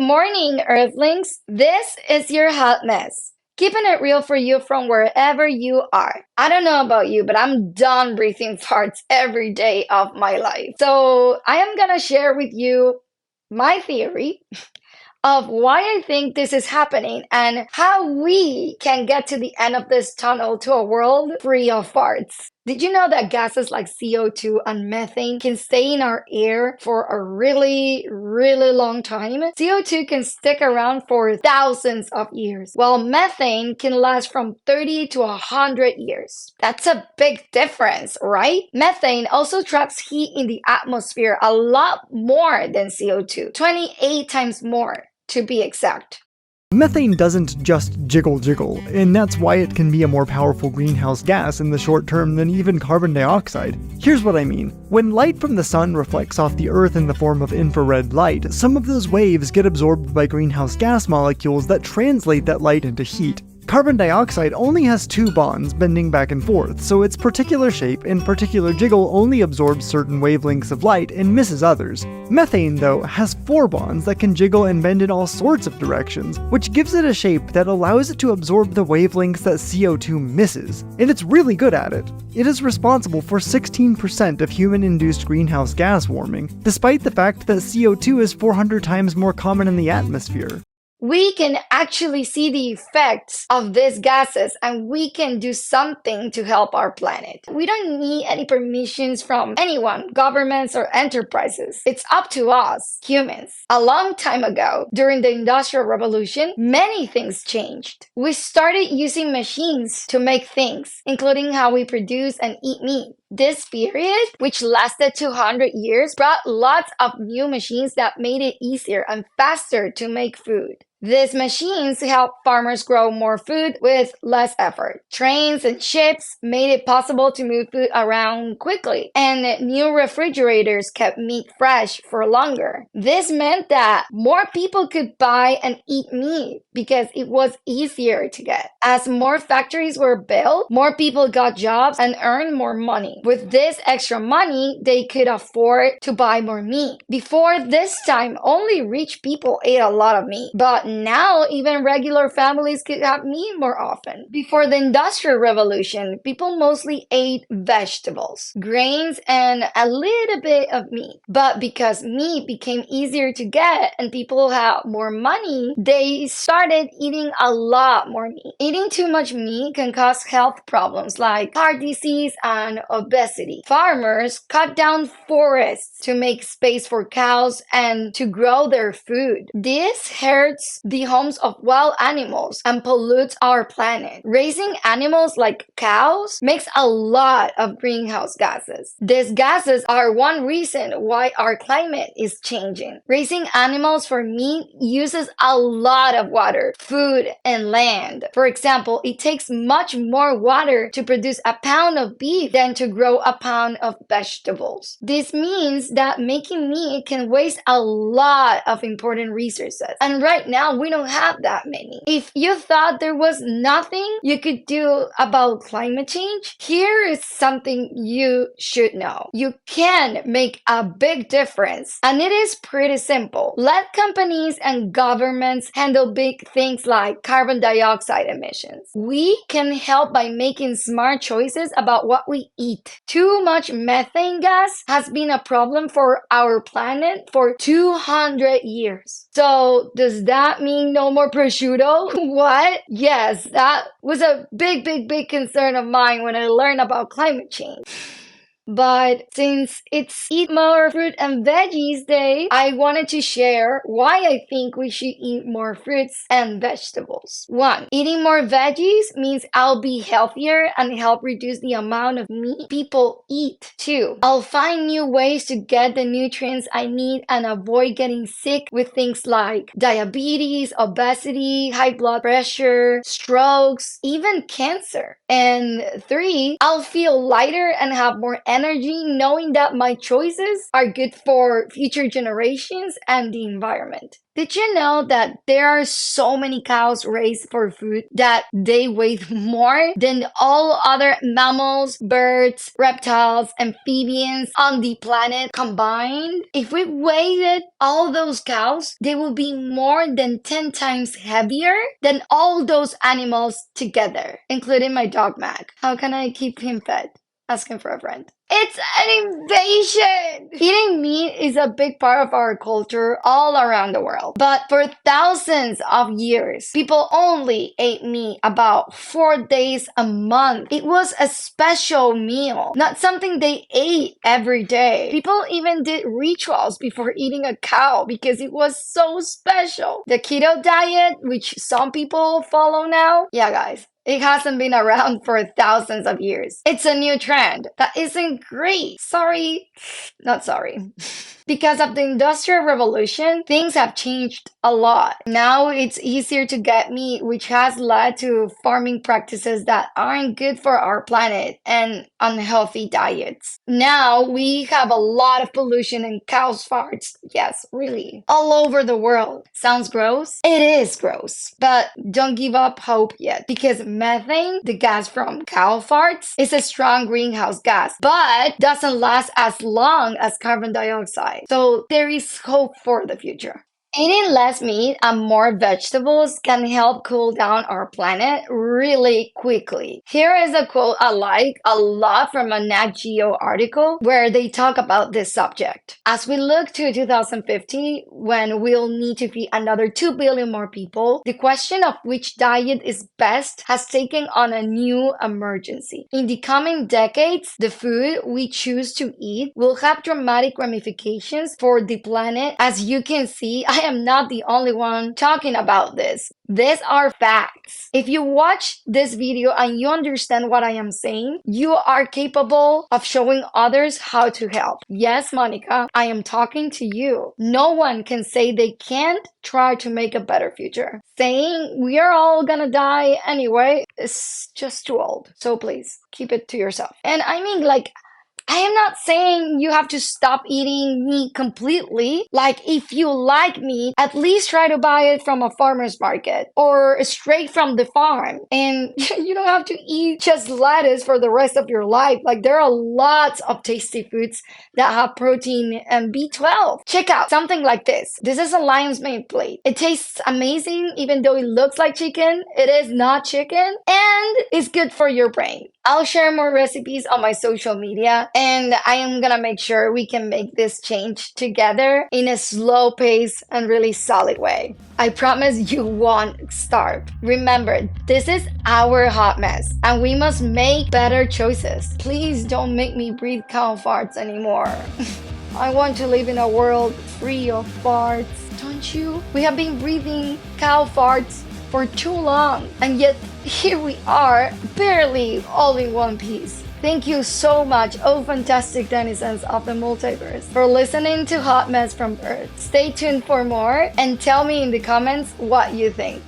morning, Earthlings. This is your hot mess. Keeping it real for you from wherever you are. I don't know about you, but I'm done breathing farts every day of my life. So I am gonna share with you my theory of why I think this is happening and how we can get to the end of this tunnel to a world free of farts. Did you know that gases like CO2 and methane can stay in our air for a really long time? CO2 can stick around for thousands of years, while methane can last from 30 to 100 years. That's a big difference, right? Methane also traps heat in the atmosphere a lot more than CO2, 28 times more to be exact. Methane doesn't just jiggle, and that's why it can be a more powerful greenhouse gas in the short term than even carbon dioxide. Here's what I mean. When light from the sun reflects off the Earth in the form of infrared light, some of those waves get absorbed by greenhouse gas molecules that translate that light into heat. Carbon dioxide only has two bonds bending back and forth, so its particular shape and particular jiggle only absorbs certain wavelengths of light and misses others. Methane, though, has four bonds that can jiggle and bend in all sorts of directions, which gives it a shape that allows it to absorb the wavelengths that CO2 misses, and it's really good at it. It is responsible for 16% of human-induced greenhouse gas warming, despite the fact that CO2 is 400 times more common in the atmosphere. We can actually see the effects of these gases and we can do something to help our planet. We don't need any permissions from anyone, governments or enterprises. It's up to us, humans. A long time ago, during the Industrial Revolution, many things changed. We started using machines to make things, including how we produce and eat meat. This period, which lasted 200 years, brought lots of new machines that made it easier and faster to make food. These machines help farmers grow more food with less effort. Trains and ships made it possible to move food around quickly, and new refrigerators kept meat fresh for longer. This meant that more people could buy and eat meat because it was easier to get. As more factories were built, more people got jobs and earned more money. With this extra money, they could afford to buy more meat. Before this time, only rich people ate a lot of meat, but now even regular families could have meat more often. Before the Industrial Revolution, people mostly ate vegetables, grains, and a little bit of meat. But because meat became easier to get and people had more money, they started eating a lot more meat. Eating too much meat can cause health problems like heart disease and obesity. Farmers cut down forests to make space for cows and to grow their food. This hurts the homes of wild animals and pollutes our planet. Raising animals like cows makes a lot of greenhouse gases. These gases are one reason why our climate is changing. Raising animals for meat uses a lot of water, food, and land. For example, it takes much more water to produce a pound of beef than to grow a pound of vegetables. This means that making meat can waste a lot of important resources. And right now, we don't have that many. If you thought there was nothing you could do about climate change, here is something you should know. You can make a big difference, and it is pretty simple. Let companies and governments handle big things like carbon dioxide emissions. We can help by making smart choices about what we eat. Too much methane gas has been a problem for our planet for 200 years. So does that mean no more prosciutto? What? Yes, that was a big concern of mine when I learned about climate change. But since it's Eat More Fruit and Veggies Day, I wanted to share why I think we should eat more fruits and vegetables. 1. Eating more veggies means I'll be healthier and help reduce the amount of meat people eat. 2. I'll find new ways to get the nutrients I need and avoid getting sick with things like diabetes, obesity, high blood pressure, strokes, even cancer. And 3. I'll feel lighter and have more energy energy knowing that my choices are good for future generations and the environment. Did you know that there are so many cows raised for food that they weigh more than all other mammals, birds, reptiles, amphibians on the planet combined? If we weighed all those cows, they would be more than 10 times heavier than all those animals together, including my dog Mac. How can I keep him fed? Asking for a friend. It's an invasion! Eating meat is a big part of our culture all around the world. But for thousands of years, people only ate meat about 4 days a month. It was a special meal, not something they ate every day. People even did rituals before eating a cow because it was so special. The keto diet, which some people follow now, yeah, guys. It hasn't been around for thousands of years. It's a new trend. That isn't great. Sorry. Not sorry. Because of the Industrial Revolution, things have changed a lot. Now it's easier to get meat, which has led to farming practices that aren't good for our planet and unhealthy diets. Now we have a lot of pollution and cows' farts. Yes, really. All over the world. Sounds gross? It is gross. But don't give up hope yet, because methane, the gas from cow farts, is a strong greenhouse gas, but doesn't last as long as carbon dioxide. So there is hope for the future. Eating less meat and more vegetables can help cool down our planet really quickly. Here is a quote I like a lot from a Nat Geo article where they talk about this subject. As we look to 2050, when we'll need to feed another 2 billion more people, the question of which diet is best has taken on a new emergency. In the coming decades, the food we choose to eat will have dramatic ramifications for the planet. As you can see, I am not the only one talking about this. These are facts. If you watch this video and you understand what I am saying, you are capable of showing others how to help. Yes, Monica, I am talking to you. No one can say they can't try to make a better future. Saying we are all gonna die anyway is just too old. So please, keep it to yourself. And I mean, I am not saying you have to stop eating meat completely. Like, if you like meat, at least try to buy it from a farmer's market or straight from the farm. And you don't have to eat just lettuce for the rest of your life. Like, there are lots of tasty foods that have protein and B12. Check out something like this. This is a lion's mane plate. It tastes amazing, even though it looks like chicken. It is not chicken, and it's good for your brain. I'll share more recipes on my social media, and I am gonna make sure we can make this change together in a slow pace and really solid way. I promise you won't starve. Remember, this is our hot mess, and we must make better choices. Please don't make me breathe cow farts anymore. I want to live in a world free of farts, don't you? We have been breathing cow farts for too long, and yet here we are, barely all in one piece. Thank you so much, oh fantastic denizens of the multiverse, for listening to Hot Mess from Earth. Stay tuned for more and tell me in the comments what you think.